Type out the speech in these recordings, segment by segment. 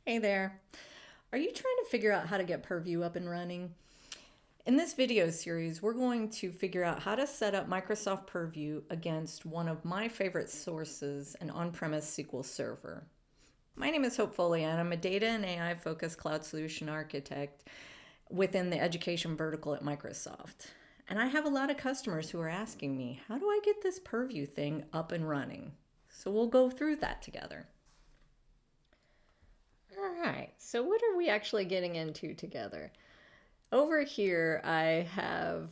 Hey there. Are you trying to figure out how to get Purview up and running? In this video series, we're going to figure out how to set up Microsoft Purview against one of my favorite sources, an on-premise SQL Server. My name is Hope Foley, and I'm a data and AI focused cloud solution architect within the education vertical at Microsoft. And I have a lot of customers who are asking me, how do I get this Purview thing up and running? So we'll go through that together. All right, so what are we actually getting into together? Over here, I have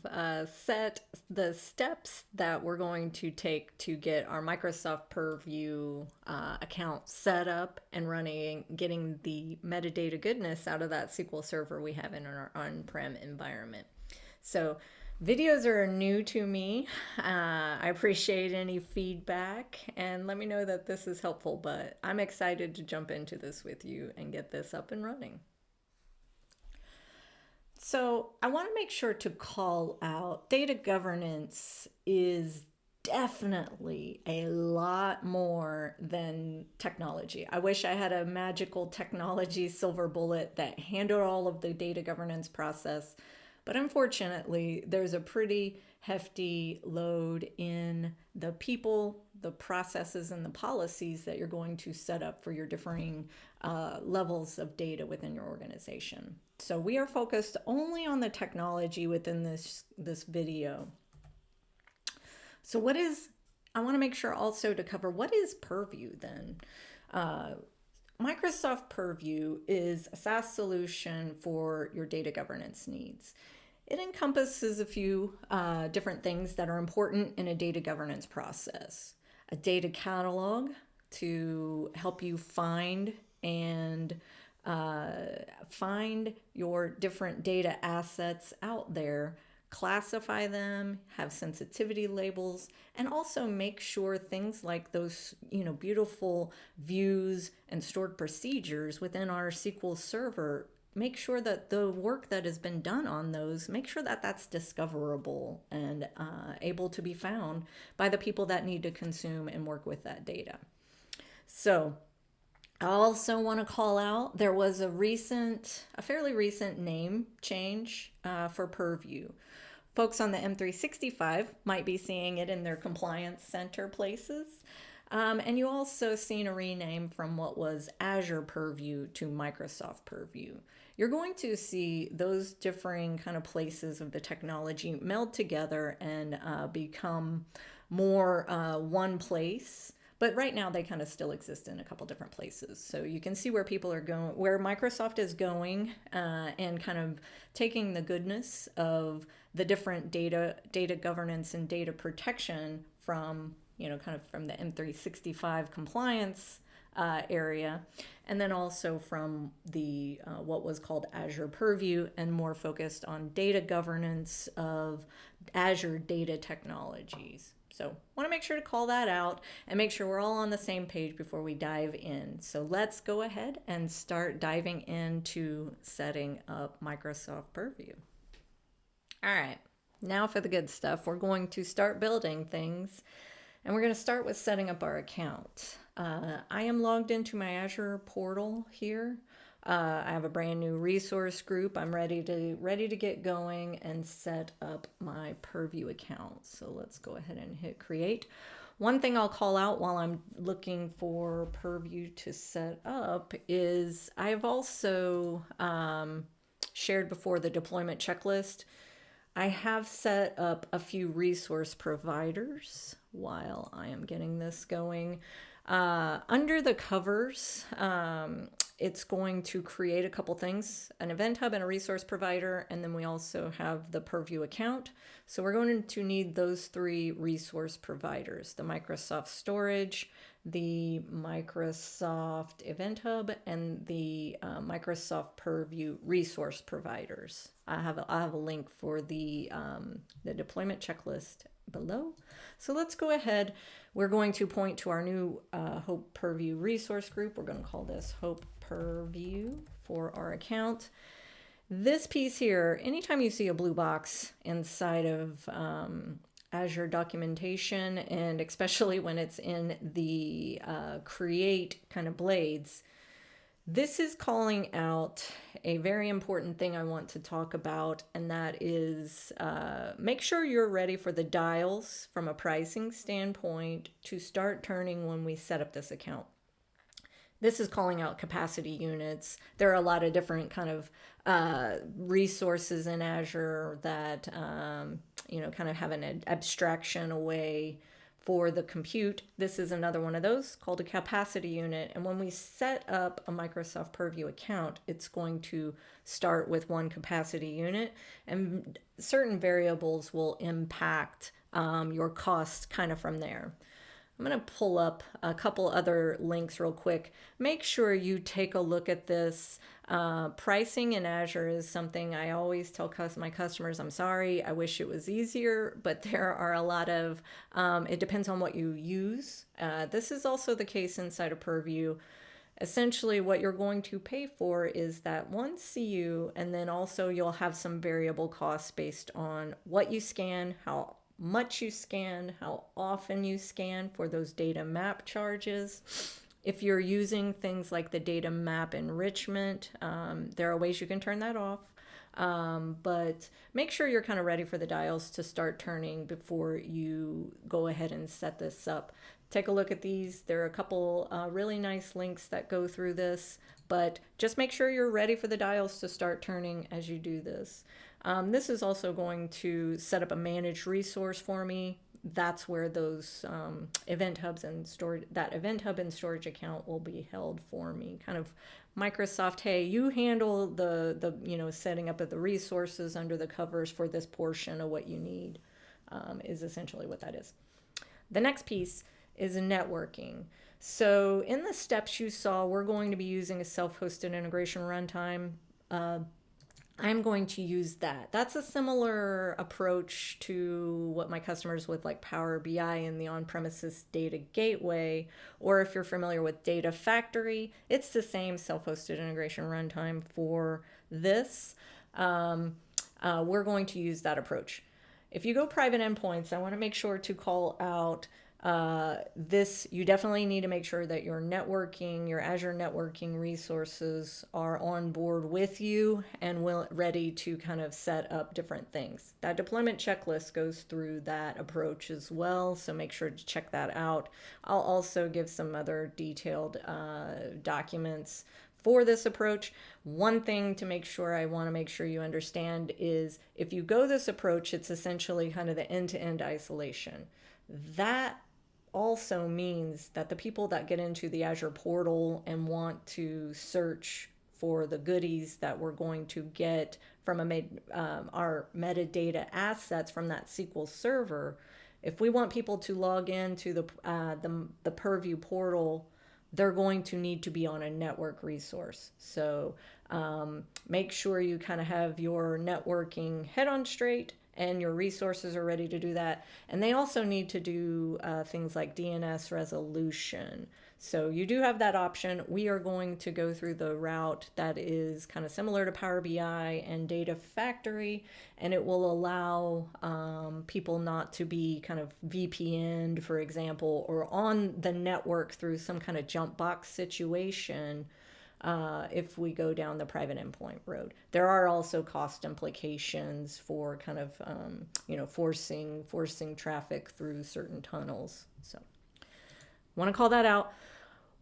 set the steps that we're going to take to get our Microsoft Purview account set up and running, getting the metadata goodness out of that SQL Server we have in our on-prem environment. So videos are new to me. I appreciate any feedback and let me know that this is helpful, but I'm excited to jump into this with you and get this up and running. So I want to make sure to call out data governance is definitely a lot more than technology. I wish I had a magical technology silver bullet that handled all of the data governance process, but unfortunately, there's a pretty hefty load in the people, the processes, and the policies that you're going to set up for your differing levels of data within your organization. So we are focused only on the technology within this video. So I want to make sure also to cover what is Purview then. Microsoft Purview is a SaaS solution for your data governance needs. It encompasses a few different things that are important in a data governance process. A data catalog to help you find and find your different data assets out there, classify them, have sensitivity labels, and also make sure things like those, beautiful views and stored procedures within our SQL Server, make sure that the work that has been done on those, make sure that that's discoverable and able to be found by the people that need to consume and work with that data. So I also want to call out, there was a fairly recent name change for Purview. Folks on the M365 might be seeing it in their compliance center places. And you also seen a rename from what was Azure Purview to Microsoft Purview. You're going to see those differing kind of places of the technology meld together and become more one place. But right now they kind of still exist in a couple different places. So you can see where people are going, where Microsoft is going and kind of taking the goodness of the different data governance and data protection from, kind of from the M365 compliance area, and then also from the what was called Azure Purview and more focused on data governance of Azure data technologies. So want to make sure to call that out and make sure we're all on the same page before we dive in. So let's go ahead and start diving into setting up Microsoft Purview. All right, now for the good stuff. We're going to start building things and we're going to start with setting up our account. I am logged into my Azure portal here. I have a brand new resource group. I'm ready to get going and set up my Purview account. So let's go ahead and hit create. One thing I'll call out while I'm looking for Purview to set up is I've also shared before the deployment checklist. I have set up a few resource providers while I am getting this going. Under the covers, it's going to create a couple things, an event hub and a resource provider, and then we also have the Purview account. So we're going to need those three resource providers, the Microsoft Storage, the Microsoft Event Hub, and the Microsoft Purview resource providers. I have a link for the deployment checklist below. So let's go ahead. We're going to point to our new Hope Purview resource group. We're going to call this Hope Purview for our account. This piece here, anytime you see a blue box inside of Azure documentation, and especially when it's in the create kind of blades, This is calling out a very important thing I want to talk about, and that is make sure you're ready for the dials from a pricing standpoint to start turning when we set up this account. This is calling out capacity units. There are a lot of different kind of resources in Azure that kind of have an abstraction away for the compute. This is another one of those called a capacity unit. And when we set up a Microsoft Purview account, it's going to start with one capacity unit, and certain variables will impact your costs kind of from there. I'm going to pull up a couple other links real quick. Make sure you take a look at this. Pricing in Azure is something I always tell my customers, I'm sorry, I wish it was easier, but there are a lot of, it depends on what you use. This is also the case inside of Purview. Essentially, what you're going to pay for is that one CU, and then also you'll have some variable costs based on what you scan, how much you scan, how often you scan for those data map charges. If you're using things like the data map enrichment, there are ways you can turn that off. But make sure you're kind of ready for the dials to start turning before you go ahead and set this up. Take a look at these. There are a couple really nice links that go through this, but just make sure you're ready for the dials to start turning as you do this. This is also going to set up a managed resource for me. That's where those event hubs and storage, that event hub and storage account will be held for me. Kind of Microsoft, hey, you handle the setting up of the resources under the covers for this portion of what you need, is essentially what that is. The next piece is networking. So in the steps you saw, we're going to be using a self-hosted integration runtime. I'm going to use that. That's a similar approach to what my customers with like Power BI and the on-premises data gateway, or if you're familiar with Data Factory, it's the same self-hosted integration runtime for this. We're going to use that approach. If you go private endpoints, I want to make sure to call out this. You definitely need to make sure that your networking, your Azure networking resources are on board with you and ready to kind of set up different things. That deployment checklist goes through that approach as well, so make sure to check that out. I'll also give some other detailed documents for this approach. One thing to make sure I want to make sure you understand is if you go this approach, it's essentially kind of the end-to-end isolation. That also means that the people that get into the Azure portal and want to search for the goodies that we're going to get from our metadata assets from that SQL Server, if we want people to log into the Purview portal, they're going to need to be on a network resource. So make sure you kind of have your networking head on straight and your resources are ready to do that. And they also need to do things like DNS resolution. So you do have that option. We are going to go through the route that is kind of similar to Power BI and Data Factory, and it will allow people not to be kind of VPN'd, for example, or on the network through some kind of jump box situation. If we go down the private endpoint road, there are also cost implications for kind of forcing traffic through certain tunnels. So want to call that out.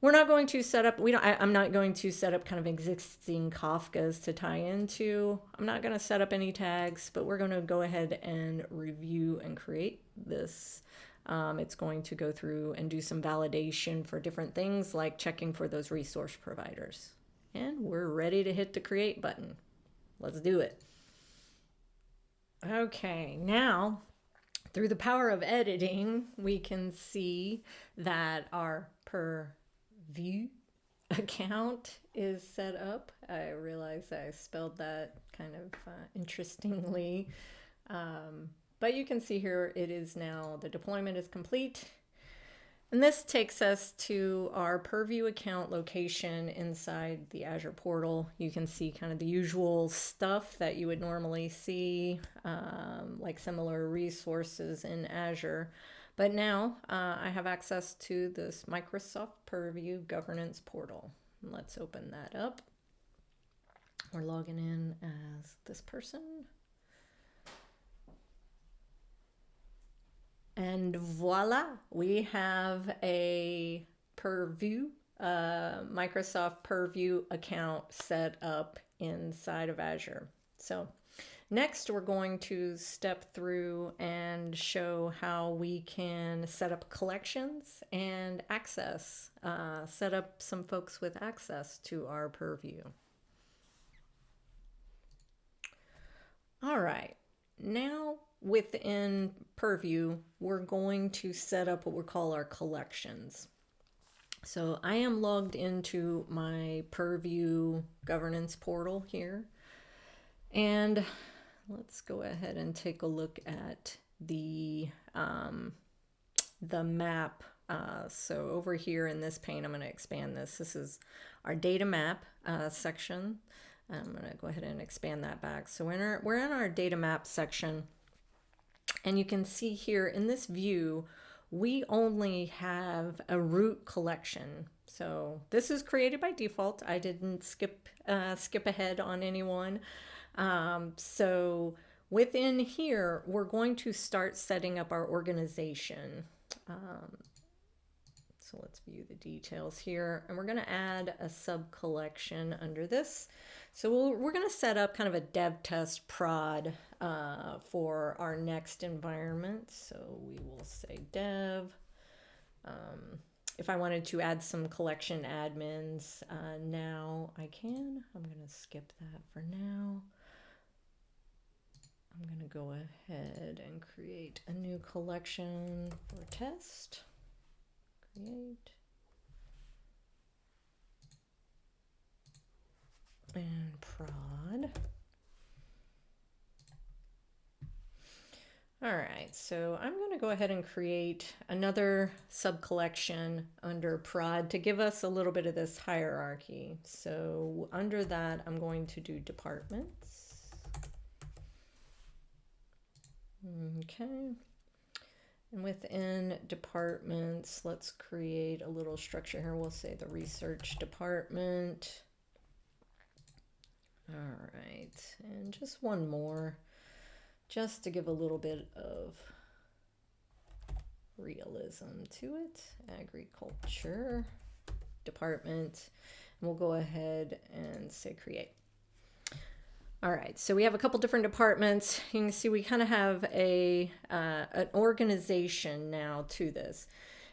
We're not going to set up. I'm not going to set up kind of existing Kafkas to tie into. I'm not going to set up any tags, but we're going to go ahead and review and create this. It's going to go through and do some validation for different things like checking for those resource providers. And we're ready to hit the create button. Let's do it. Okay, now through the power of editing, we can see that our Purview account is set up. I realize I spelled that kind of interestingly. But you can see here it is now, the deployment is complete. And this takes us to our Purview account location inside the Azure portal. You can see kind of the usual stuff that you would normally see, like similar resources in Azure. But now I have access to this Microsoft Purview governance portal. Let's open that up. We're logging in as this person. And voila, we have a Purview, Microsoft Purview account set up inside of Azure. So next, we're going to step through and show how we can set up collections and access, set up some folks with access to our Purview. All right, now within Purview, we're going to set up what we call our collections. So I am logged into my Purview governance portal here, and let's go ahead and take a look at the map. So over here in this pane, I'm going to expand this. This is our data map section. I'm going to go ahead and expand that back. So we're in our data map section, and you can see here in this view, we only have a root collection. So this is created by default. I didn't skip ahead on anyone. So within here, we're going to start setting up our organization. So let's view the details here, and we're going to add a sub collection under this. So we're going to set up kind of a dev test prod for our next environment. So we will say dev. If I wanted to add some collection admins now, I can. I'm going to skip that for now. I'm going to go ahead and create a new collection for test. Create. And prod. All right, so I'm going to go ahead and create another sub-collection under prod to give us a little bit of this hierarchy. So under that, I'm going to do departments. Okay. And within departments, let's create a little structure here. We'll say the research department. All right, and just one more, just to give a little bit of realism to it. Agriculture department, and we'll go ahead and say create. All right, so we have a couple different departments. You can see we kind of have an organization now to this.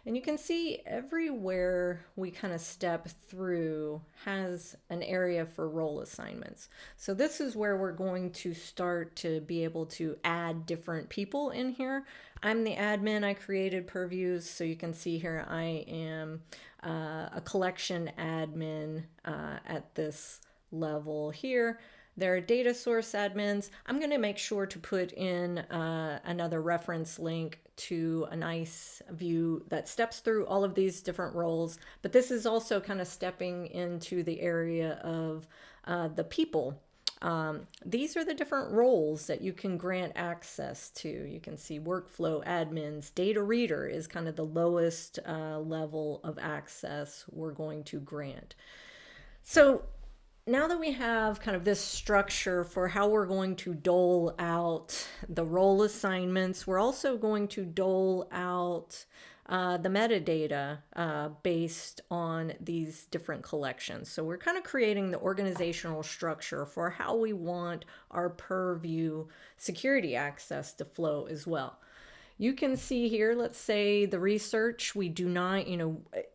And you can see everywhere we kind of step through has an area for role assignments. So this is where we're going to start to be able to add different people in here. I'm the admin. I created Purviews. So you can see here I am a collection admin at this level here. There are data source admins. I'm going to make sure to put in another reference link to a nice view that steps through all of these different roles. But this is also kind of stepping into the area of the people. These are the different roles that you can grant access to. You can see workflow admins. Data reader is kind of the lowest level of access we're going to grant. So now that we have kind of this structure for how we're going to dole out the role assignments, we're also going to dole out the metadata based on these different collections. So we're kind of creating the organizational structure for how we want our Purview security access to flow as well. You can see here, let's say the research, we do not,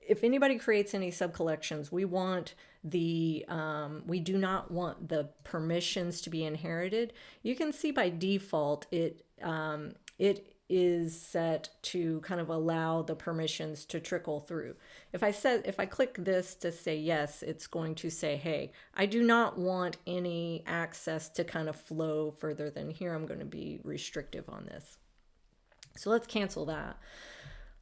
if anybody creates any sub-collections, we do not want the permissions to be inherited. You can see by default, it is set to kind of allow the permissions to trickle through. If I click this to say yes, it's going to say, hey, I do not want any access to kind of flow further than here. I'm going to be restrictive on this. So let's cancel that.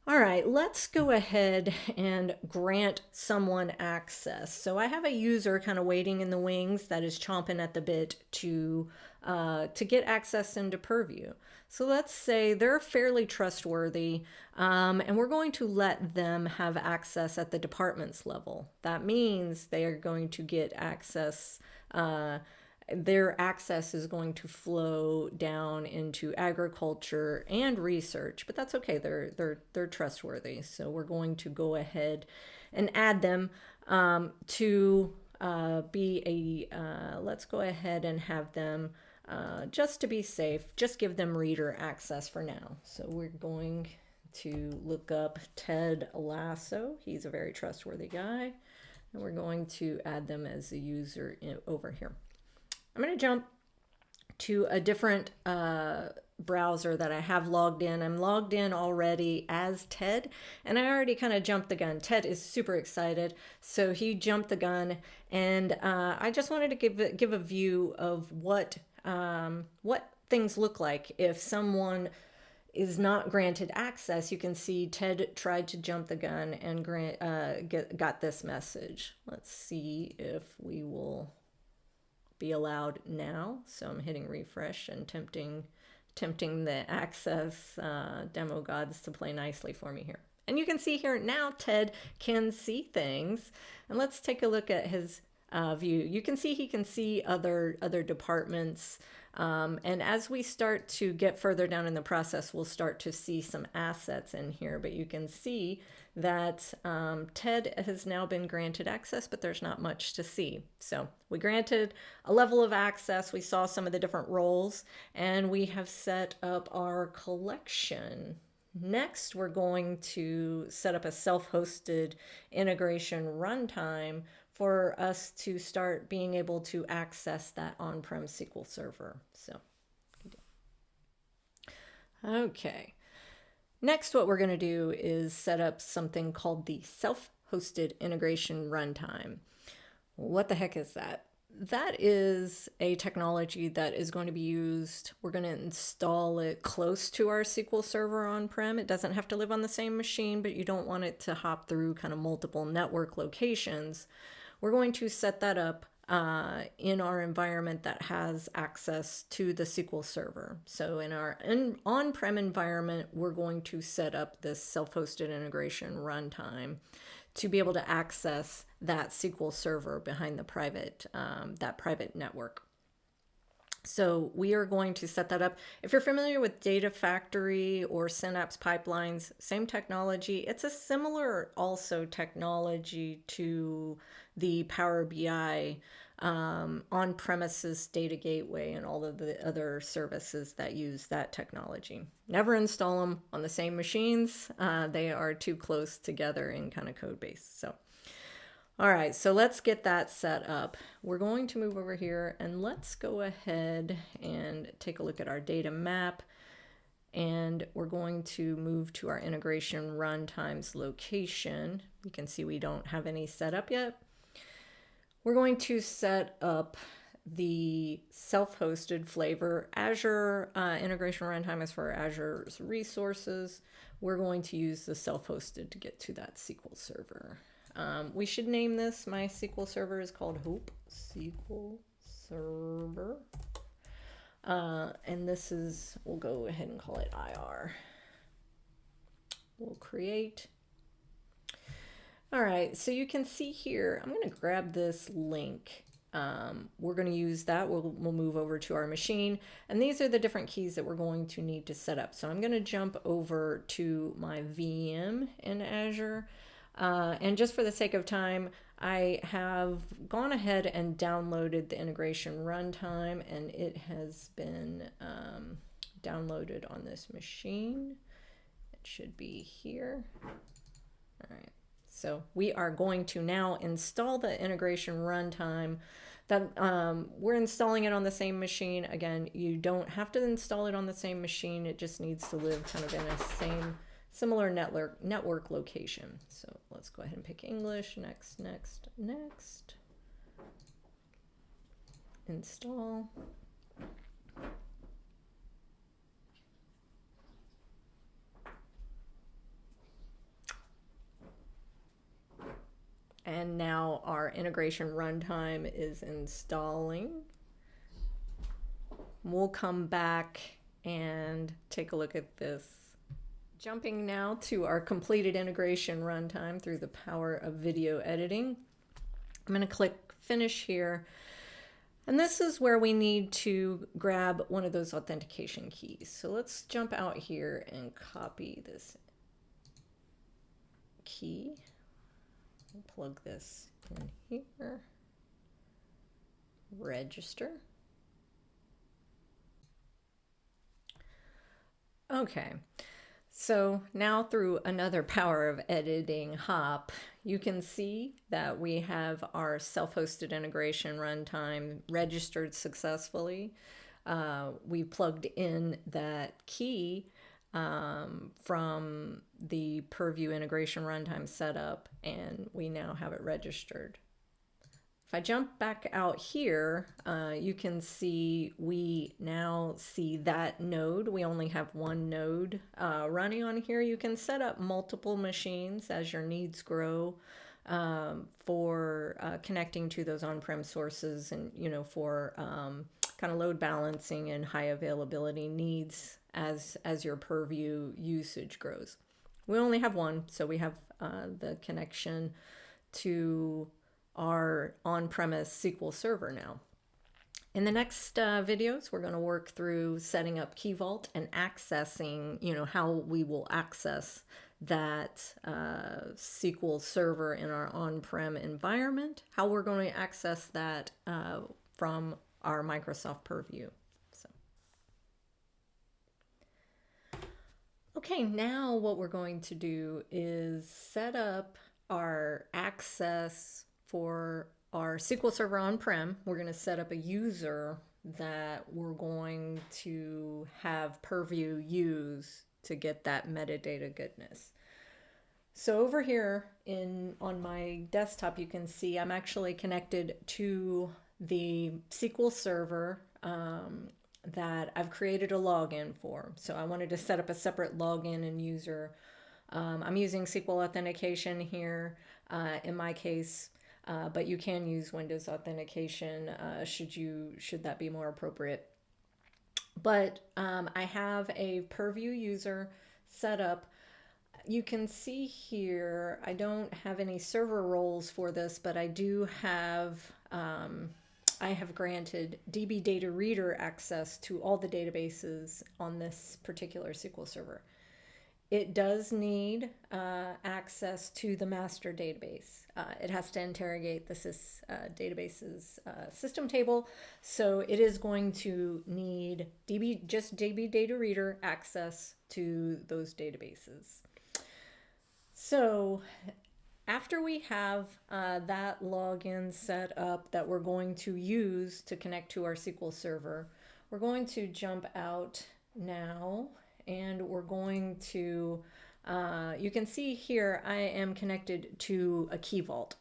All right, let's go ahead and grant someone access. So I have a user kind of waiting in the wings that is chomping at the bit to to get access into Purview. So let's say they're fairly trustworthy, and we're going to let them have access at the department's level. That means they are going to get access. Their access is going to flow down into agriculture and research, but that's okay. They're trustworthy. So we're going to go ahead and add them to be a. Let's go ahead and have them. Just to be safe, just give them reader access for now. So we're going to look up Ted Lasso. He's a very trustworthy guy. And we're going to add them as a user over here. I'm going to jump to a different browser that I have logged in. I'm logged in already as Ted, and I already kind of jumped the gun. Ted is super excited, so he jumped the gun, and I just wanted to give a view of what things look like if someone is not granted access. You can see Ted tried to jump the gun and got this message. Let's see if we will be allowed now. So I'm hitting refresh and tempting the access demo gods to play nicely for me here. And you can see here now Ted can see things. And let's take a look at his view. You can see he can see other departments. And as we start to get further down in the process, we'll start to see some assets in here. But you can see that Ted has now been granted access, but there's not much to see. So we granted a level of access. We saw some of the different roles, and we have set up our collection. Next, we're going to set up a self-hosted integration runtime for us to start being able to access that on-prem SQL Server. So, okay. Next, what we're going to do is set up something called the self-hosted integration runtime. What the heck is that? That is a technology that is going to be used. We're going to install it close to our SQL Server on-prem. It doesn't have to live on the same machine, but you don't want it to hop through kind of multiple network locations. We're going to set that up in our environment that has access to the SQL Server. So in our on-prem environment, we're going to set up this self-hosted integration runtime to be able to access that SQL Server behind the private network. So we are going to set that up. If you're familiar with Data Factory or Synapse Pipelines, same technology. It's a similar also technology to the Power BI on-premises data gateway and all of the other services that use that technology. Never install them on the same machines. They are too close together in kind of code base. So, all right, so let's get that set up. We're going to move over here and let's go ahead and take a look at our data map. And we're going to move to our integration runtimes location. You can see we don't have any set up yet. We're going to set up the self-hosted flavor. Azure integration runtime is for Azure's resources. We're going to use the self-hosted to get to that SQL Server. We should name this. My SQL Server is called Hope SQL Server. And this is, we'll go ahead and call it IR. We'll create. All right, so you can see here, I'm going to grab this link. We're going to use that. We'll move over to our machine. And these are the different keys that we're going to need to set up. So I'm going to jump over to my VM in Azure. And just for the sake of time, I have gone ahead and downloaded the integration runtime, and it has been downloaded on this machine. It should be here. All right. So we are going to now install the integration runtime. That we're installing it on the same machine. Again, you don't have to install it on the same machine. It just needs to live kind of in a similar network location. So let's go ahead and pick English. Next. Install. And now our integration runtime is installing. we'll come back and take a look at this. Jumping now to our completed integration runtime through the power of video editing. I'm going to click Finish here. And this is where we need to grab one of those authentication keys. So let's jump out here and copy this key. Plug this in here. Register. Okay. So now through another power of editing hop, you can see that we have our self-hosted integration runtime registered successfully. We plugged in that key from the Purview integration runtime setup, and we now have it registered. If I jump back out here, you can see we now see that node. We only have one node running on here. You can set up multiple machines as your needs grow for connecting to those on-prem sources, and for kind of load balancing and high availability needs as your Purview usage grows. We only have one, so we have the connection to our on-premise SQL Server now. In the next videos, we're going to work through setting up Key Vault and accessing, how we will access that SQL Server in our on-prem environment, how we're going to access that from our Microsoft Purview. Okay, now what we're going to do is set up our access for our SQL Server on-prem. We're going to set up a user that we're going to have Purview use to get that metadata goodness. So over here on my desktop, you can see I'm actually connected to the SQL Server that I've created a login for. So I wanted to set up a separate login and user. I'm using SQL authentication here in my case, but you can use Windows authentication should that be more appropriate. But I have a Purview user set up. You can see here, I don't have any server roles for this, but I do have I have granted DB Data Reader access to all the databases on this particular SQL Server. It does need access to the master database. It has to interrogate the database's system table, so it is going to need just DB Data Reader access to those databases. So after we have that login set up that we're going to use to connect to our SQL Server, we're going to jump out now, and we're going to, you can see here I am connected to a Key Vault.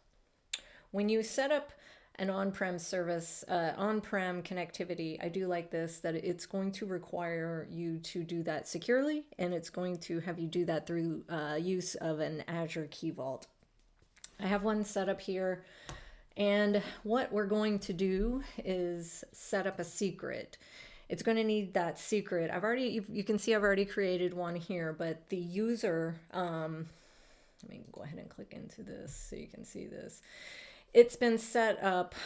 When you set up an on-prem service, on-prem connectivity, I do like this, that it's going to require you to do that securely, and it's going to have you do that through use of an Azure Key Vault. I have one set up here, and what we're going to do is set up a secret. It's going to need that secret. You can see I've already created one here, but the user, let me go ahead and click into this so you can see this. It's been set up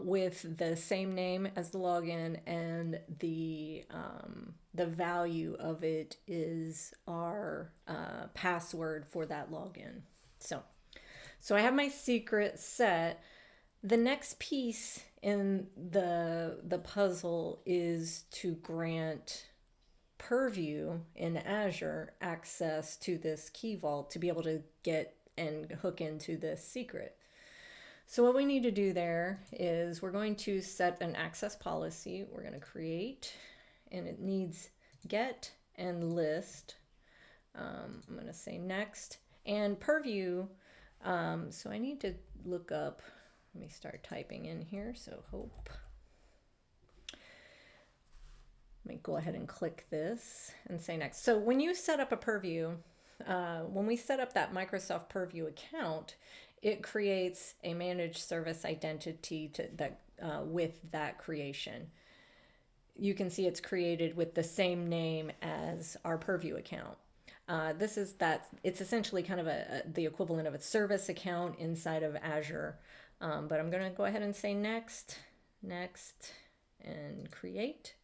with the same name as the login, and the value of it is our password for that login. So I have my secret set. The next piece in the puzzle is to grant Purview in Azure access to this Key Vault to be able to get and hook into this secret. So what we need to do there is we're going to set an access policy. We're going to create, and it needs get and list. I'm going to say next, and Purview. So I need to look up, let me start typing in here, so hope. Let me go ahead and click this and say next. So when you set up a Purview, when we set up that Microsoft Purview account, it creates a managed service identity with that creation. you can see it's created with the same name as our Purview account. It's essentially kind of the equivalent of a service account inside of Azure. But I'm going to go ahead and say next, and create.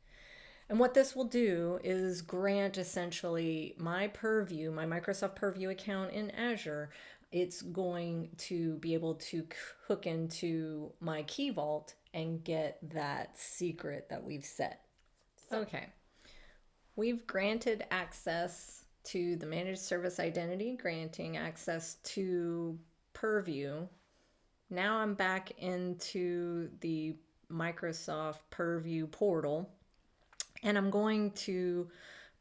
And what this will do is grant essentially my Purview, my Microsoft Purview account in Azure. It's going to be able to hook into my Key Vault and get that secret that we've set. Okay, we've granted access to the managed service identity, granting access to Purview. Now I'm back into the Microsoft Purview portal, and I'm going to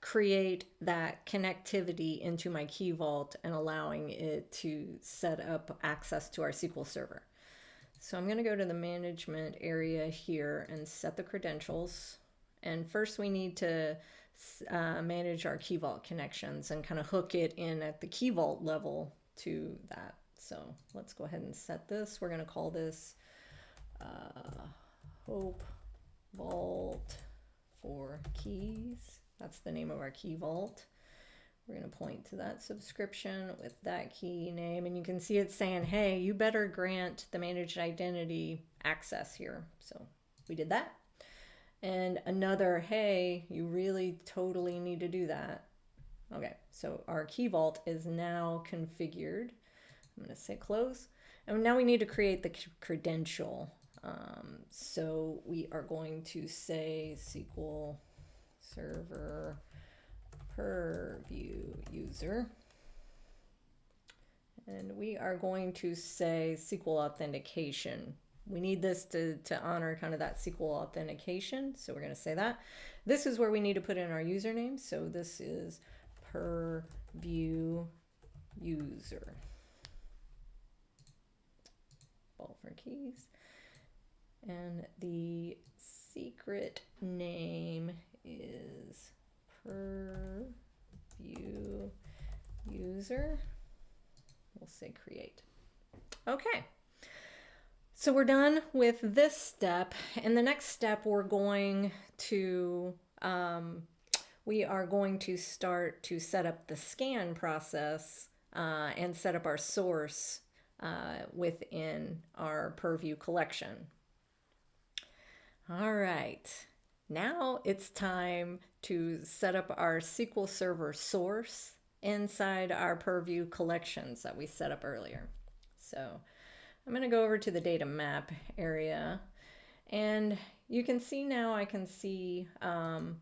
create that connectivity into my Key Vault and allowing it to set up access to our SQL Server. So I'm going to go to the management area here and set the credentials. And first we need to manage our Key Vault connections and kind of hook it in at the Key Vault level to that. So let's go ahead and set this. We're going to call this Hope Vault for Keys. That's the name of our Key Vault. We're going to point to that subscription with that key name. And you can see it's saying, hey, you better grant the managed identity access here. So we did that. And another, hey, you really totally need to do that. Okay, so our Key Vault is now configured. I'm going to say close. And now we need to create the credential. So we are going to say SQL Server Purview user. And we are going to say SQL authentication. We need this to honor kind of that SQL authentication. So we're going to say that. This is where we need to put in our username. So this is Purview user. Vault for keys. And the secret name is Purview user. We'll say create. Okay. So we're done with this step, and the next step we are going to start to set up the scan process and set up our source within our Purview collection. All right, now it's time to set up our SQL Server source inside our Purview collections that we set up earlier. So I'm going to go over to the data map area, and you can see now, I can see when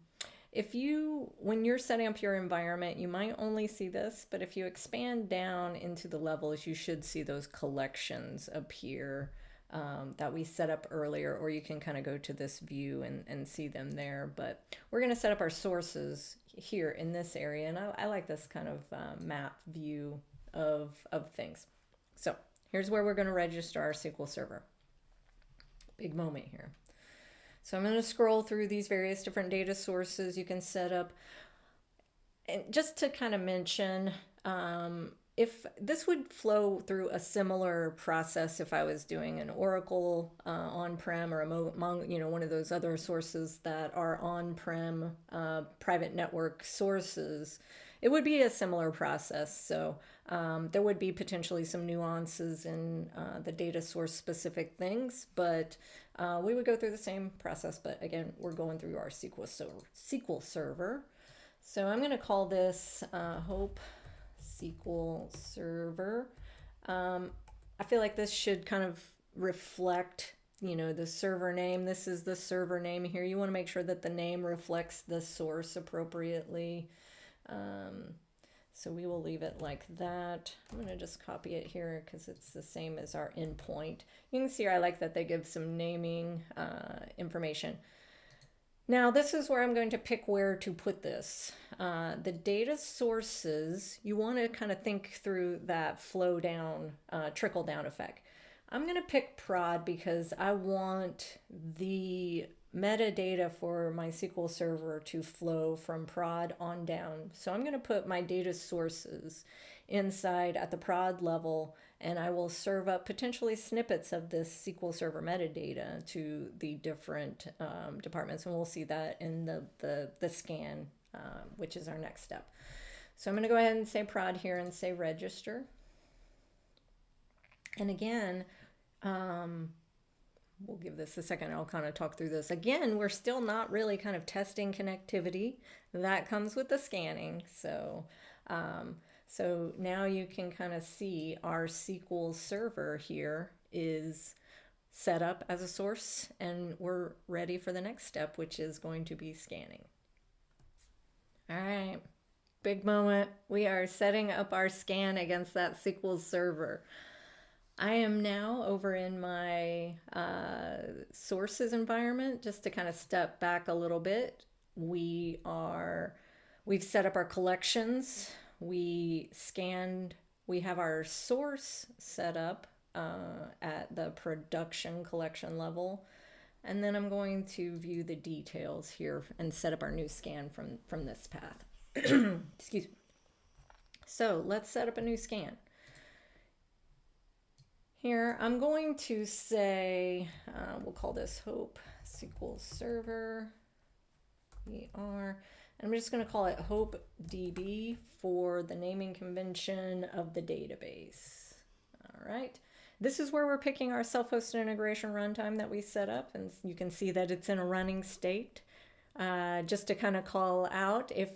you're setting up your environment, you might only see this, but if you expand down into the levels, you should see those collections appear that we set up earlier, or you can kind of go to this view and see them there. But we're going to set up our sources here in this area, and I like this kind of map view of things. So here's where we're going to register our SQL Server. Big moment here. So I'm going to scroll through these various different data sources you can set up. And just to kind of mention, if this would flow through a similar process if I was doing an Oracle on-prem or one of those other sources that are on-prem private network sources, it would be a similar process. So there would be potentially some nuances in the data source specific things, but we would go through the same process. But again, we're going through our SQL Server. So I'm going to call this Hope SQL Server. I feel like this should kind of reflect, the server name. This is the server name here. You want to make sure that the name reflects the source appropriately. So we will leave it like that. I'm going to just copy it here because it's the same as our endpoint. You can see I like that they give some naming information. Now this is where I'm going to pick where to put this. The data sources, you want to kind of think through that flow down, trickle down effect. I'm going to pick prod because I want the metadata for my SQL Server to flow from prod on down. So I'm going to put my data sources inside at the prod level, and I will serve up potentially snippets of this SQL Server metadata to the different departments, and we'll see that in the scan, which is our next step. So I'm going to go ahead and say prod here and say register. And again, we'll give this a second. I'll kind of talk through this. Again, we're still not really kind of testing connectivity. That comes with the scanning. So now you can kind of see our SQL Server here is set up as a source, and we're ready for the next step, which is going to be scanning. All right, big moment. We are setting up our scan against that SQL Server. I am now over in my sources environment. Just to kind of step back a little bit, we've set up our collections. We have our source set up at the production collection level. And then I'm going to view the details here and set up our new scan from this path. Excuse me. So let's set up a new scan. Here, I'm going to say, we'll call this Hope SQL Server. And I'm just going to call it Hope DB for the naming convention of the database. All right. This is where we're picking our self-hosted integration runtime that we set up, and you can see that it's in a running state. Just to kind of call out, if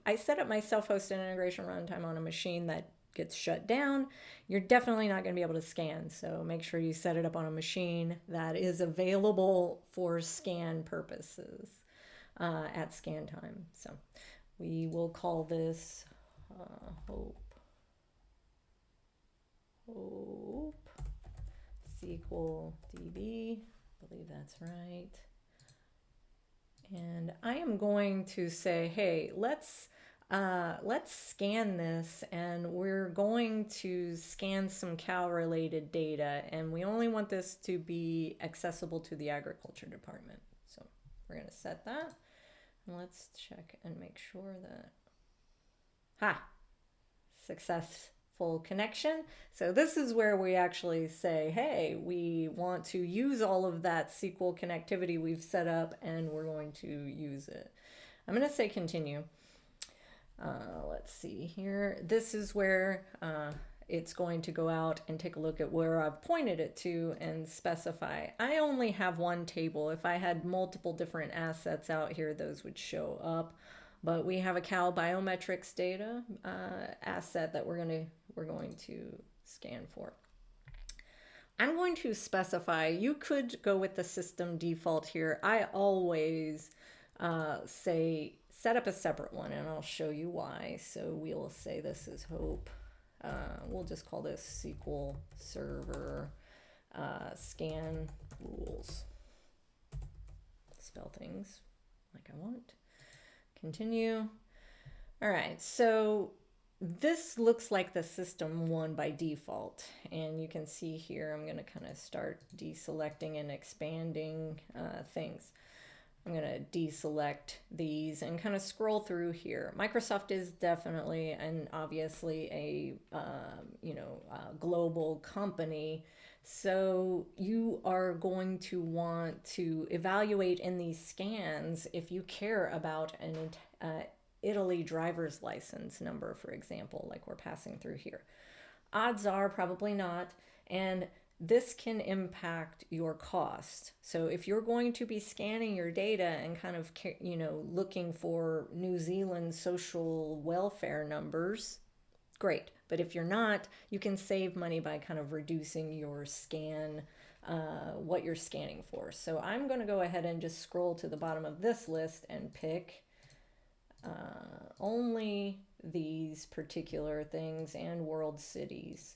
I set up my self-hosted integration runtime on a machine that gets shut down, you're definitely not going to be able to scan. So make sure you set it up on a machine that is available for scan purposes at scan time. So we will call this Hope SQL DB. I believe that's right. And I am going to say, hey, let's scan this, and we're going to scan some cow related data, and we only want this to be accessible to the agriculture department. So we're going to set that, and let's check and make sure that successful connection. So this is where we actually say, hey, we want to use all of that SQL connectivity we've set up, and we're going to use it. I'm going to say continue. Let's see here. This is where it's going to go out and take a look at where I've pointed it to and specify. I only have one table. If I had multiple different assets out here, those would show up. But we have a cow biometrics data asset that we're going to scan for. I'm going to specify. You could go with the system default here. I always say set up a separate one, and I'll show you why. So we'll say this is Hope. We'll just call this SQL Server scan rules. Spell things like I want. Continue. All right, so this looks like the system one by default, and you can see here I'm going to kind of start deselecting and expanding things. I'm going to deselect these and kind of scroll through here. Microsoft is definitely and obviously a global company, so you are going to want to evaluate in these scans if you care about an Italy driver's license number, for example, like we're passing through here. Odds are probably not, and this can impact your cost. So if you're going to be scanning your data and kind of, looking for New Zealand social welfare numbers, great. But if you're not, you can save money by kind of reducing your scan, what you're scanning for. So I'm going to go ahead and just scroll to the bottom of this list and pick only these particular things and world cities.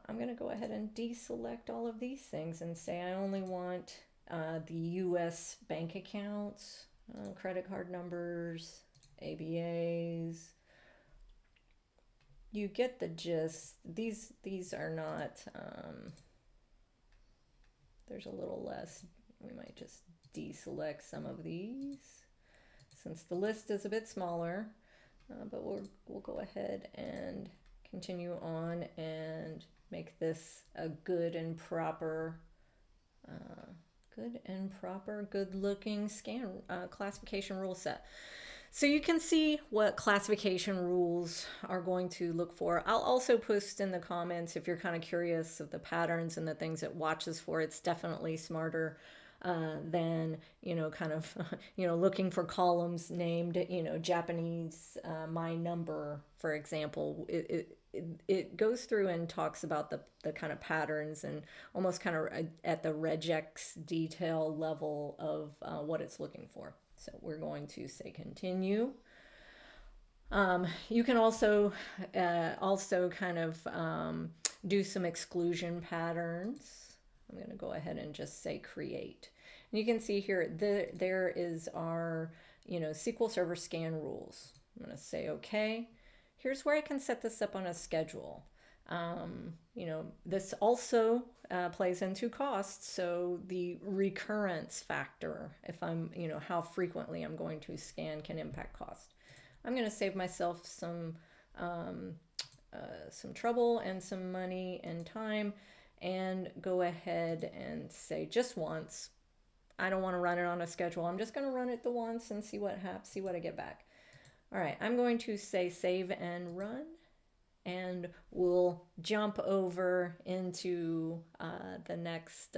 I'm going to go ahead and deselect all of these things and say I only want the U.S. bank accounts, credit card numbers, ABAs. You get the gist. These are not, there's a little less. We might just deselect some of these since the list is a bit smaller. but we'll go ahead and continue on and make this a good and proper, good looking scan classification rule set. So you can see what classification rules are going to look for. I'll also post in the comments if you're kind of curious of the patterns and the things it watches for. It's definitely smarter than, kind of, looking for columns named, Japanese my number, for example. It goes through and talks about the kind of patterns and almost kind of at the regex detail level of what it's looking for. So we're going to say continue. You can also kind of do some exclusion patterns. I'm going to go ahead and just say create. And you can see here, there is our, SQL Server scan rules. I'm going to say okay. Here's where I can set this up on a schedule. This also plays into cost. So the recurrence factor, if I'm, how frequently I'm going to scan can impact cost. I'm going to save myself some trouble and some money and time and go ahead and say just once. I don't want to run it on a schedule. I'm just going to run it the once and see what happens, see what I get back. All right, I'm going to say save and run, and we'll jump over into the next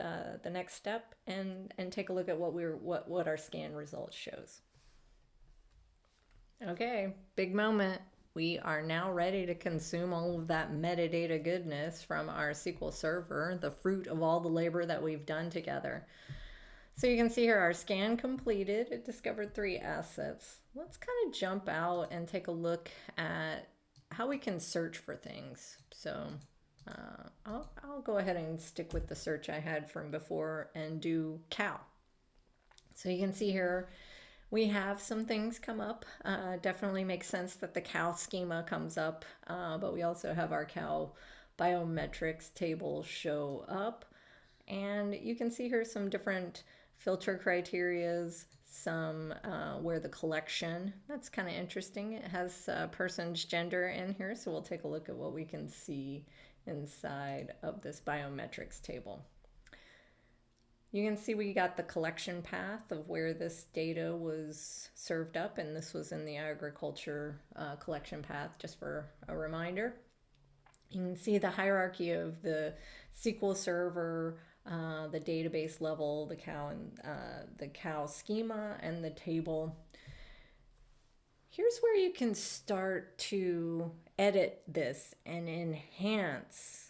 step and take a look at what our scan result shows. Okay, big moment. We are now ready to consume all of that metadata goodness from our SQL Server, the fruit of all the labor that we've done together. So you can see here our scan completed. It discovered 3 assets. Let's kind of jump out and take a look at how we can search for things. So I'll go ahead and stick with the search I had from before and do cow. So you can see here we have some things come up. Definitely makes sense that the cow schema comes up, but we also have our cow biometrics table show up. And you can see here some different filter criterias, some where the collection, that's kind of interesting. It has person's gender in here, so we'll take a look at what we can see inside of this biometrics table. You can see we got the collection path of where this data was served up, and this was in the agriculture collection path, just for a reminder. You can see the hierarchy of the SQL Server, the database level, the cow schema, and the table. Here's where you can start to edit this and enhance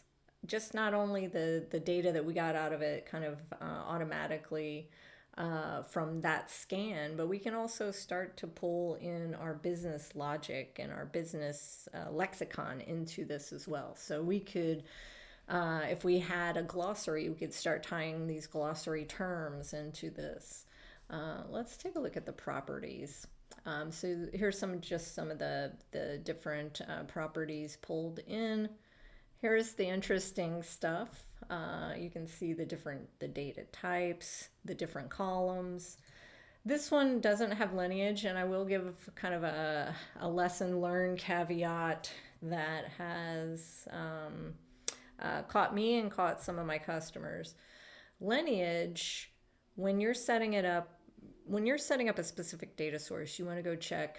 just not only the data that we got out of it kind of automatically from that scan, but we can also start to pull in our business logic and our business lexicon into this as well. So we could, if we had a glossary, we could start tying these glossary terms into this. Let's take a look at the properties. So here's some of the different properties pulled in. Here's the interesting stuff. You can see the data types, the different columns. This one doesn't have lineage, and I will give kind of a lesson learned caveat that has caught me and caught some of my customers. Lineage, when you're setting up a specific data source, you want to go check,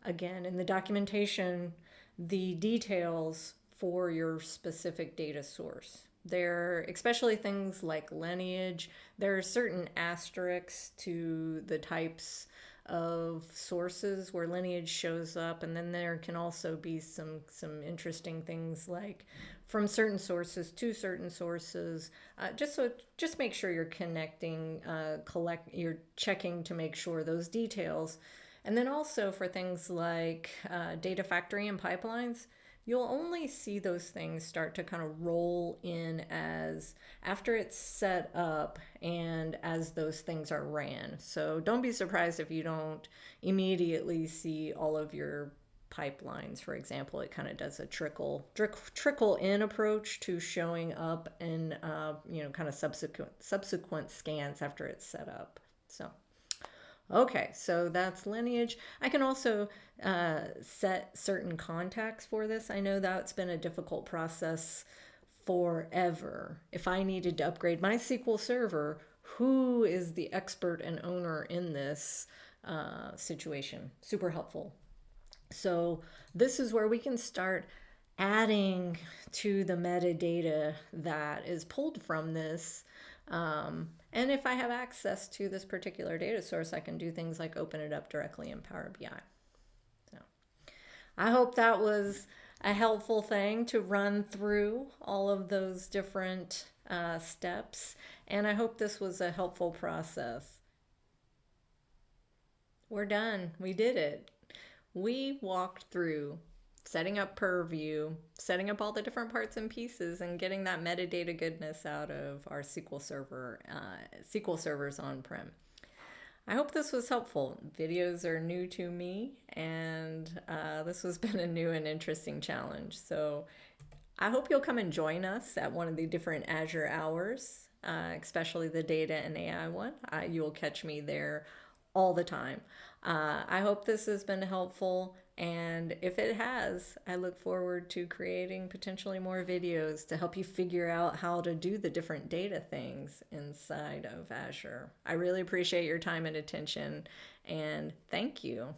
again, in the documentation, the details for your specific data source. There, especially things like lineage, there are certain asterisks to the types of sources where lineage shows up, and then there can also be some interesting things like from certain sources to certain sources. Just make sure you're connecting, you're checking to make sure those details, and then also for things like data factory and pipelines. You'll only see those things start to kind of roll in as after it's set up and as those things are ran. So don't be surprised if you don't immediately see all of your pipelines. For example, it kind of does a trickle in approach to showing up in kind of subsequent scans after it's set up. So Okay, so that's lineage. I can also set certain contacts for this. I know that's been a difficult process forever. If I needed to upgrade my SQL Server, who is the expert and owner in this situation? Super helpful. So this is where we can start adding to the metadata that is pulled from this. And if I have access to this particular data source, I can do things like open it up directly in Power BI. So I hope that was a helpful thing to run through all of those different steps. And I hope this was a helpful process. We're done. We did it. We walked through setting up Purview, setting up all the different parts and pieces, and getting that metadata goodness out of our SQL servers on-prem. I hope this was helpful. Videos are new to me, and this has been a new and interesting challenge. So I hope you'll come and join us at one of the different Azure hours, especially the data and AI one. You'll catch me there all the time. I hope this has been helpful, and if it has, I look forward to creating potentially more videos to help you figure out how to do the different data things inside of Azure. I really appreciate your time and attention, and thank you.